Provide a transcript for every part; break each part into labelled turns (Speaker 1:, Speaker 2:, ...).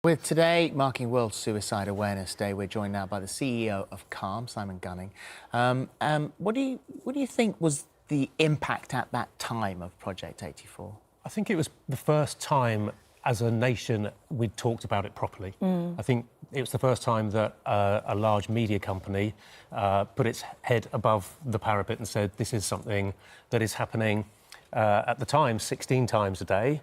Speaker 1: With today marking World Suicide Awareness Day, we're joined now by the CEO of Calm, Simon Gunning. What do you think was the impact at that time of Project 84?
Speaker 2: I think it was the first time as a nation we'd talked about it properly. I think it was the first time that a large media company put its head above the parapet and said, this is something that is happening at the time 16 times a day.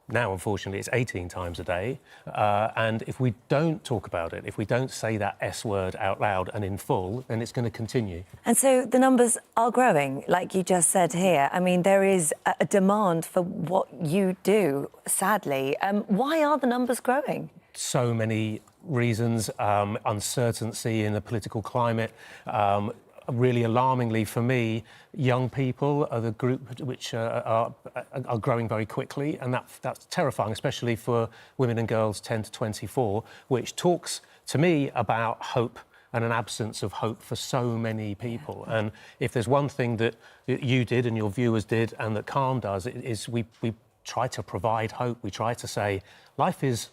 Speaker 2: Now, unfortunately, it's 18 times a day. And if we don't talk about it, if we don't say that S word out loud and in full, then it's going to continue.
Speaker 3: And so the numbers are growing, like you just said here. I mean, there is a demand for what you do, sadly. Why are the numbers growing?
Speaker 2: So many reasons. Uncertainty in the political climate. Really alarmingly for me, young people are the group which are growing very quickly, and that's terrifying, especially for women and girls 10 to 24, which talks to me about hope and an absence of hope for so many people. And if there's one thing that you did and your viewers did and that Calm does, is we try to provide hope. We try to say life is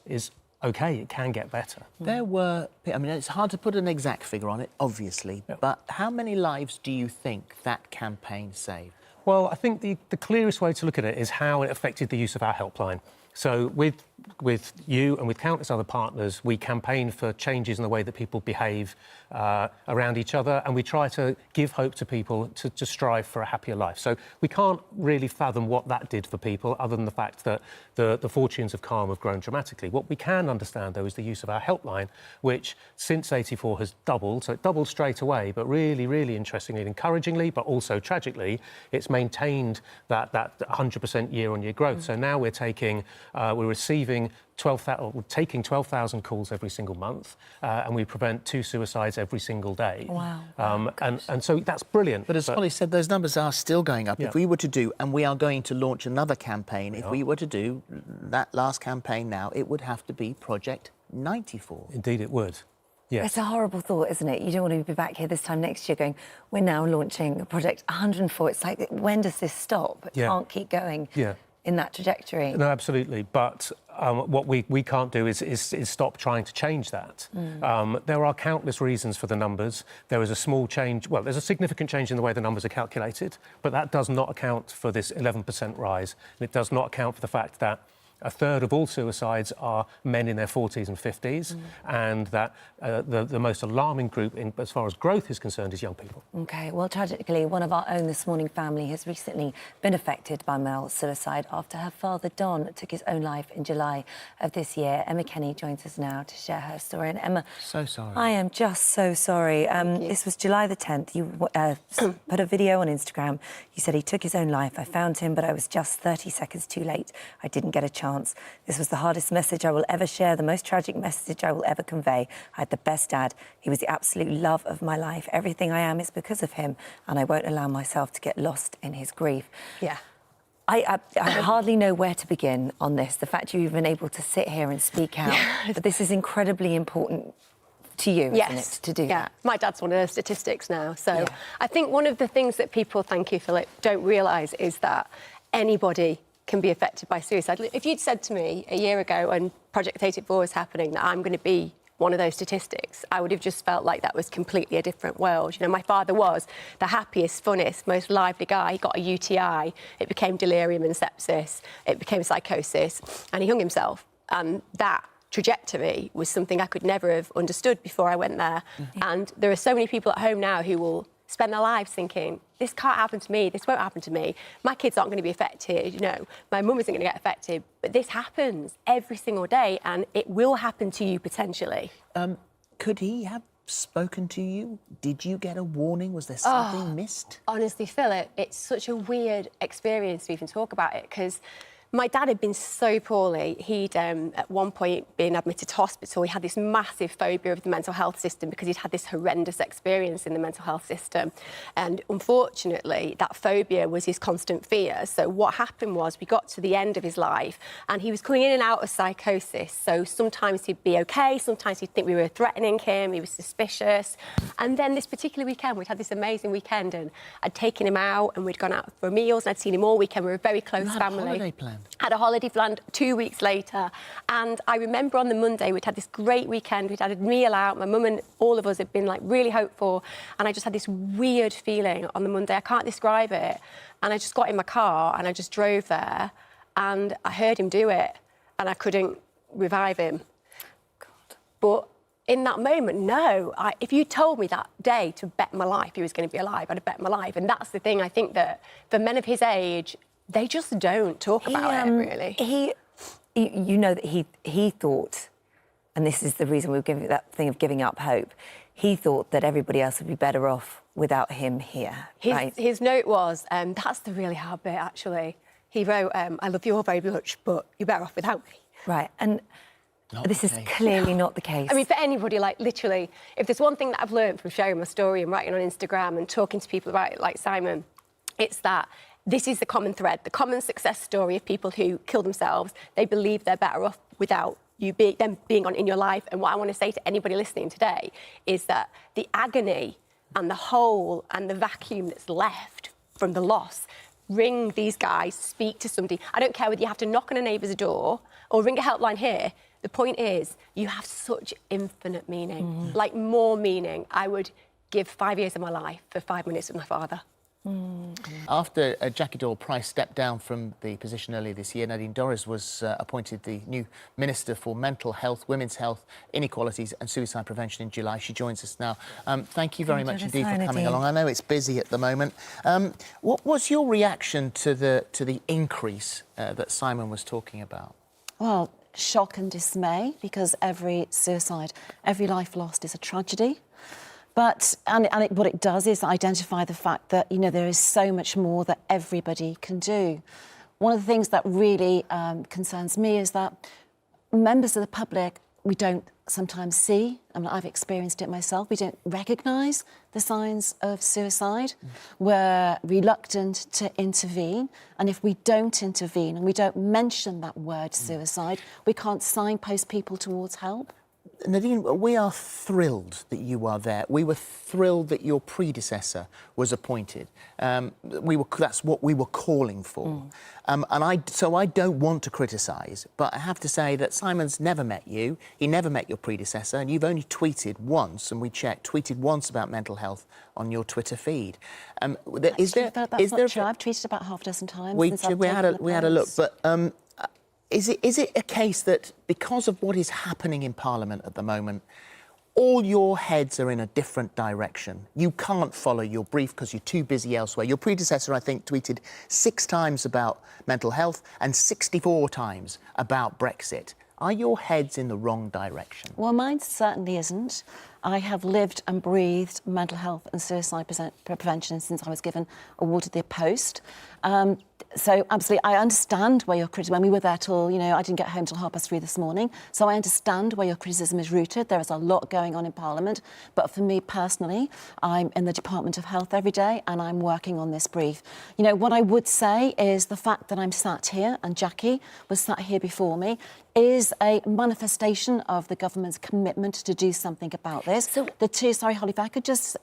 Speaker 2: OK, it can get better.
Speaker 1: There were... I mean, it's hard to put an exact figure on it, obviously, but how many lives do you think that campaign saved?
Speaker 2: Well, I think the clearest way to look at it is how it affected the use of our helpline. So with you and with countless other partners, we campaign for changes in the way that people behave around each other, and we try to give hope to people to strive for a happier life. So we can't really fathom what that did for people, other than the fact that the fortunes of Calm have grown dramatically. What we can understand, though, is the use of our helpline, which since 84 has doubled. So it doubled straight away, but really, really interestingly and encouragingly, but also tragically, it's maintained that 100% year-on-year growth. So now we're receiving 12,000 calls every single month, and we prevent 2 suicides every single day.
Speaker 3: Wow.
Speaker 2: And so that's brilliant.
Speaker 1: But as Holly said, those numbers are still going up.
Speaker 2: Yeah.
Speaker 1: If we were to do, and we are going to launch another campaign, if we were to do that last campaign now, it would have to be Project 94.
Speaker 2: Indeed it would. Yes.
Speaker 3: It's a horrible thought, isn't it? You don't want to be back here this time next year going, we're now launching a Project 104. It's like, when does this stop? It can't keep going in that trajectory.
Speaker 2: No, absolutely. But what we can't do is stop trying to change that. There are countless reasons for the numbers. There is a small change, well, there's a significant change in the way the numbers are calculated, but that does not account for this 11% rise. And it does not account for the fact that a third of all suicides are men in their 40s and 50s, and that the most alarming group, as far as growth is concerned, is young people.
Speaker 3: OK, well, tragically, one of our own This Morning family has recently been affected by male suicide after her father, Don, took his own life in July of this year. Emma Kenny joins us now to share her story. And Emma...
Speaker 1: So sorry.
Speaker 3: I am just so sorry. This was July the 10th. You put a video on Instagram. You said he took his own life. I found him, but I was just 30 seconds too late. I didn't get a chance. This was the hardest message I will ever share, the most tragic message I will ever convey. I had the best dad. He was the absolute love of my life. Everything I am is because of him, and I won't allow myself to get lost in his grief.
Speaker 4: Yeah.
Speaker 3: I hardly know where to begin on this, the fact you've been able to sit here and speak out. But this is incredibly important to you, isn't it, to do that?
Speaker 4: My dad's one of those statistics now. So I think one of the things that people, thank you, Philip, don't realise is that anybody can be affected by suicide. If you'd said to me a year ago when Project 84 was happening that I'm going to be one of those statistics, I would have just felt like that was completely a different world. You know, my father was the happiest, funnest, most lively guy. He got a UTI, it became delirium and sepsis, it became psychosis, and he hung himself. And that trajectory was something I could never have understood before I went there. And there are so many people at home now who will spend their lives thinking, this can't happen to me, this won't happen to me, my kids aren't going to be affected, you know, my mum isn't going to get affected. But this happens every single day, and it will happen to you potentially.
Speaker 1: Could he have spoken to you? Did you get a warning? Was there something missed?
Speaker 4: Honestly, Philip, it's such a weird experience to even talk about it, because my dad had been so poorly. He'd, at one point, been admitted to hospital. He had this massive phobia of the mental health system because he'd had this horrendous experience in the mental health system. And unfortunately, that phobia was his constant fear. So what happened was we got to the end of his life and he was coming in and out of psychosis. So sometimes he'd be OK, sometimes he'd think we were threatening him, he was suspicious. And then this particular weekend, we'd had this amazing weekend and I'd taken him out and we'd gone out for meals and I'd seen him all weekend. We were a very close family.
Speaker 1: Holiday plans?
Speaker 4: Had a holiday planned 2 weeks later. And I remember on the Monday, we'd had this great weekend. We'd had a meal out. My mum and all of us had been, like, really hopeful. And I just had this weird feeling on the Monday. I can't describe it. And I just got in my car and I just drove there. And I heard him do it. And I couldn't revive him. God. But in that moment, no. If you told me that day to bet my life he was going to be alive, I'd have bet my life. And that's the thing, I think, that for men of his age, they just don't talk about it, really.
Speaker 3: You know that he thought, and this is the reason we were giving that thing of giving up hope, he thought that everybody else would be better off without him here, right?
Speaker 4: His note was, that's the really hard bit, actually. He wrote, I love you all very much, but you're better off without me.
Speaker 3: Right, and this is clearly not the case.
Speaker 4: I mean, for anybody, like, literally, if there's one thing that I've learned from sharing my story and writing on Instagram and talking to people about it, like Simon, it's that this is the common thread, the common success story of people who kill themselves. They believe they're better off without them being on in your life. And what I want to say to anybody listening today is that the agony and the hole and the vacuum that's left from the loss, ring these guys, speak to somebody. I don't care whether you have to knock on a neighbour's door or ring a helpline here. The point is, you have such infinite meaning, like more meaning. I would give 5 years of my life for 5 minutes with my father.
Speaker 1: After Jackie Doyle-Price stepped down from the position earlier this year, Nadine Dorries was appointed the new Minister for Mental Health, Women's Health, Inequalities and Suicide Prevention in July. She joins us now. Thank you very much indeed for coming along. I know it's busy at the moment. What's your reaction to the increase that Simon was talking about?
Speaker 5: Well, shock and dismay, because every suicide, every life lost is a tragedy. But what it does is identify the fact that, you know, there is so much more that everybody can do. One of the things that really concerns me is that members of the public, we don't sometimes see, I mean, I've experienced it myself, we don't recognise the signs of suicide. We're reluctant to intervene, and if we don't intervene and we don't mention that word suicide, we can't signpost people towards help.
Speaker 1: Nadine, we are thrilled that you are there. We were thrilled that your predecessor was appointed. That's what we were calling for. So I don't want to criticise, but I have to say that Simon's never met you. He never met your predecessor, and you've only tweeted once, and we checked, tweeted once about mental health on your Twitter feed. Is there
Speaker 5: true. I've tweeted about half a dozen times.
Speaker 1: We had a look, but. Is it a case that because of what is happening in Parliament at the moment, all your heads are in a different direction? You can't follow your brief because you're too busy elsewhere. Your predecessor, I think, tweeted 6 times about mental health and 64 times about Brexit. Are your heads in the wrong direction?
Speaker 5: Well, mine certainly isn't. I have lived and breathed mental health and suicide prevention since I was awarded the post. So absolutely, I understand where your criticism. When we were there till, I didn't get home till 3:30 this morning. So I understand where your criticism is rooted. There is a lot going on in Parliament. But for me personally, I'm in the Department of Health every day and I'm working on this brief. What I would say is the fact that I'm sat here and Jackie was sat here before me is a manifestation of the government's commitment to do something about this.
Speaker 3: So,
Speaker 5: Holly, if I could just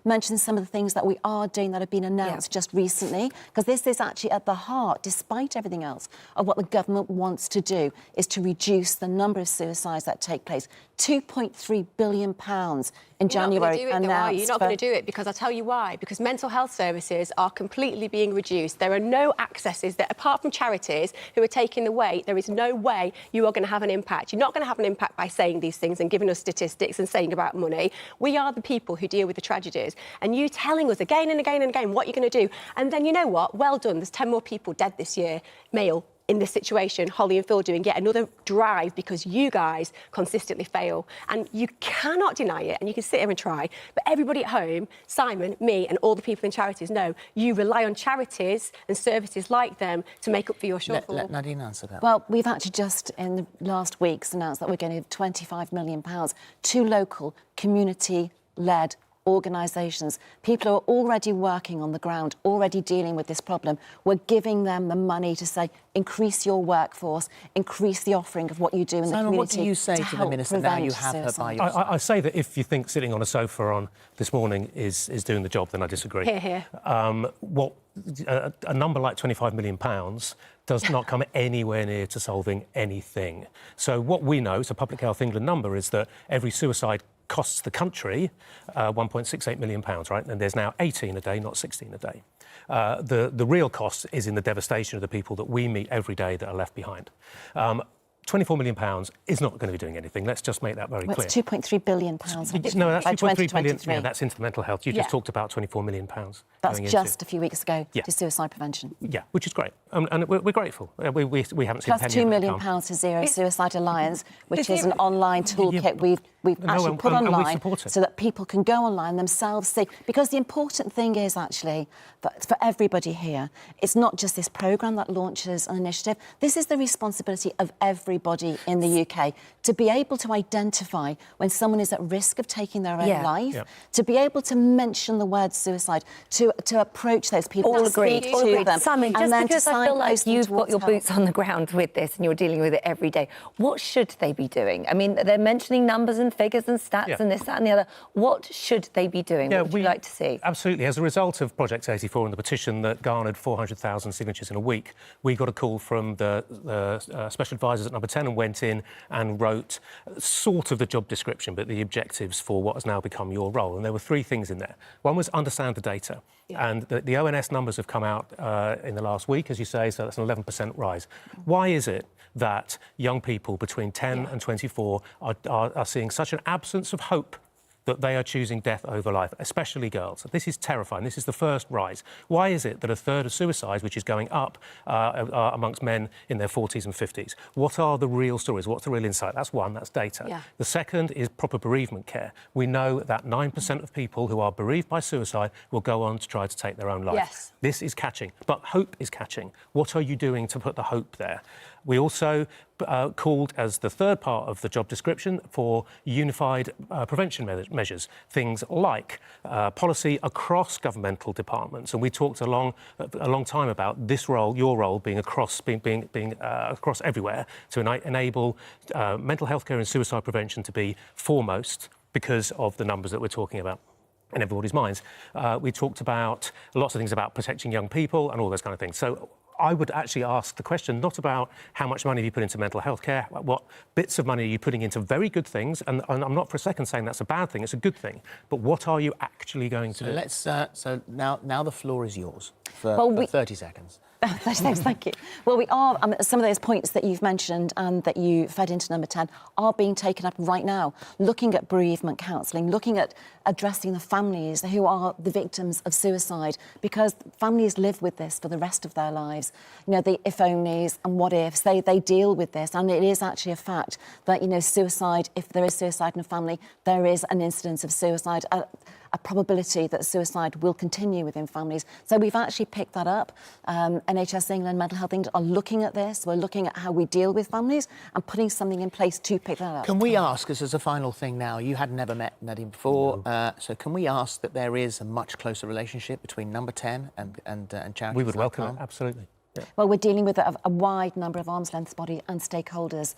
Speaker 5: mention some of the things that we are doing that have been announced just recently, because this is actually at the heart, despite everything else, of what the government wants to do, is to reduce the number of suicides that take place. £2.3 billion in January announced.
Speaker 4: You're not going to do it because I'll tell you why. Because mental health services are completely being reduced. There are no accesses that, apart from charities who are taking the weight, there is no way you are going to have an impact. You're not going to have an impact by saying these things and giving us statistics and saying about money. We are the people who deal with the tragedies. And you telling us again and again and again what you're going to do. And then you know what? Well done. There's 10 more people dead this year, male, in this situation. Holly and Phil doing yet another drive because you guys consistently fail. And you cannot deny it, and you can sit here and try, but everybody at home, Simon, me, and all the people in charities know you rely on charities and services like them to make up for your shortfall.
Speaker 1: Let Nadine answer that.
Speaker 5: Well, we've actually just in the last weeks announced that we're going to give £25 million to local community-led organisations. People who are already working on the ground, already dealing with this problem. We're giving them the money to say, increase your workforce, increase the offering of what you do in the community.
Speaker 1: What do you say to the Minister now you have her by your side?
Speaker 2: I say that if you think sitting on a sofa on this morning is doing the job, then I disagree.
Speaker 4: Hear, hear.
Speaker 2: What a number like £25 million does not come anywhere near to solving anything. So what we know, it's a Public Health England number, is that every suicide costs the country £1.68 million, right? And there's now 18 a day, not 16 a day. The real cost is in the devastation of the people that we meet every day that are left behind. £24 million is not going to be doing anything. Let's just make that very clear.
Speaker 5: It's £2.3 billion.
Speaker 2: No, that's
Speaker 5: by
Speaker 2: 2.3 billion.
Speaker 5: 2023.
Speaker 2: Yeah, that's into mental health. You just talked about £24 million.
Speaker 5: That's
Speaker 2: going
Speaker 5: just
Speaker 2: into.
Speaker 5: a few weeks ago
Speaker 2: Yeah.
Speaker 5: to suicide prevention.
Speaker 2: Yeah, which is great. And we're grateful. We haven't seen
Speaker 5: Plus
Speaker 2: a penny
Speaker 5: £2
Speaker 2: of that
Speaker 5: million
Speaker 2: come.
Speaker 5: to Zero Suicide Alliance, which is
Speaker 4: Zero-
Speaker 5: an online toolkit we've
Speaker 2: No,
Speaker 5: actually
Speaker 2: and-
Speaker 5: put
Speaker 2: and we
Speaker 5: online
Speaker 2: support it.
Speaker 5: so that people can go online themselves, see. Because the important thing is actually that for everybody here, it's not just this programme that launches an initiative. This is the responsibility of everybody in the UK to be able to identify when someone is at risk of taking their own life, to be able to mention the word suicide, to approach those people,
Speaker 3: All
Speaker 5: to
Speaker 3: agreed.
Speaker 5: speak
Speaker 3: All
Speaker 5: to
Speaker 3: agreed.
Speaker 5: them,
Speaker 3: Simon,
Speaker 5: and
Speaker 3: just
Speaker 5: then
Speaker 3: because
Speaker 5: to
Speaker 3: I feel like
Speaker 5: signpost them
Speaker 3: you've got
Speaker 5: towards
Speaker 3: your
Speaker 5: help.
Speaker 3: boots on the ground with this and you're dealing with it every day, what should they be doing? I mean, they're mentioning numbers and figures and stats and this, that and the other. What should they be doing? What would you like to see?
Speaker 2: Absolutely. As a result of Project 84 and the petition that garnered 400,000 signatures in a week, we got a call from the special advisors at Number 10 and went in and wrote sort of the job description, but the objectives for what has now become your role. And there were three things in there. One was understand the data. And the ONS numbers have come out in the last week, as you say, so that's an 11% rise. Why is it that young people between 10 and 24 are seeing such an absence of hope that they are choosing death over life, especially girls? This is terrifying. This is the first rise. Why is it that a third of suicides, which is going up amongst men in their 40s and 50s? What are the real stories? What's the real insight? That's one, that's data.
Speaker 4: Yeah.
Speaker 2: The second is proper bereavement care. We know that 9% of people who are bereaved by suicide will go on to try to take their own life.
Speaker 4: Yes.
Speaker 2: This is catching, but hope is catching. What are you doing to put the hope there? We also called, as the third part of the job description, for unified prevention measures, things like policy across governmental departments. And we talked a long time about this role, your role, being across across everywhere to enable mental health care and suicide prevention to be foremost because of the numbers that we're talking about in everybody's minds. We talked about lots of things about protecting young people and all those kind of things. So I would actually ask the question not about how much money have you put into mental health care, what bits of money are you putting into very good things, and I'm not for a second saying that's a bad thing, it's a good thing, but what are you actually going to do?
Speaker 1: Let's, so now the floor is yours for 30 seconds.
Speaker 5: Thanks, thank you. Well, we are, some of those points that you've mentioned and that you fed into Number 10 are being taken up right now, looking at bereavement counselling, looking at addressing the families who are the victims of suicide, because families live with this for the rest of their lives. You know, the if-onlys and what-ifs, they deal with this, and it is actually a fact that, you know, suicide, if there is suicide in a family, there is an incidence of suicide, a probability that suicide will continue within families. So we've actually picked that up. NHS England, Mental Health England are looking at this. We're looking at how we deal with families and putting something in place to pick that up.
Speaker 1: Can we ask, as a final thing now, you had never met Nadine before, so can we ask that there is a much closer relationship between Number 10 and charities?
Speaker 2: We would
Speaker 1: like
Speaker 2: welcome
Speaker 1: Calm?
Speaker 2: it, absolutely. Yeah.
Speaker 5: Well, we're dealing with a wide number of arm's length body and stakeholders,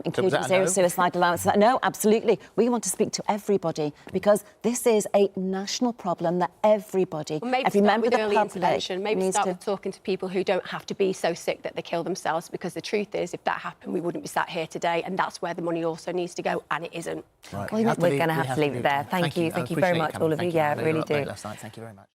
Speaker 5: including
Speaker 1: that a
Speaker 5: Zero
Speaker 1: no?
Speaker 5: Suicide Allowance. No, absolutely. We want to speak to everybody because this is a national problem that everybody,
Speaker 4: Well, maybe
Speaker 5: every
Speaker 4: start
Speaker 5: member
Speaker 4: with
Speaker 5: of the
Speaker 4: early
Speaker 5: public
Speaker 4: intervention. Maybe
Speaker 5: needs
Speaker 4: start
Speaker 5: to...
Speaker 4: with talking to people who don't have to be so sick that they kill themselves, because the truth is, if that happened, we wouldn't be sat here today, and that's where the money also needs to go, and it isn't.
Speaker 1: Right.
Speaker 3: Well, we're going to have to leave it there. Thank you. Thank you very much, all of you. Yeah, really do.
Speaker 1: Last night. Thank you very much.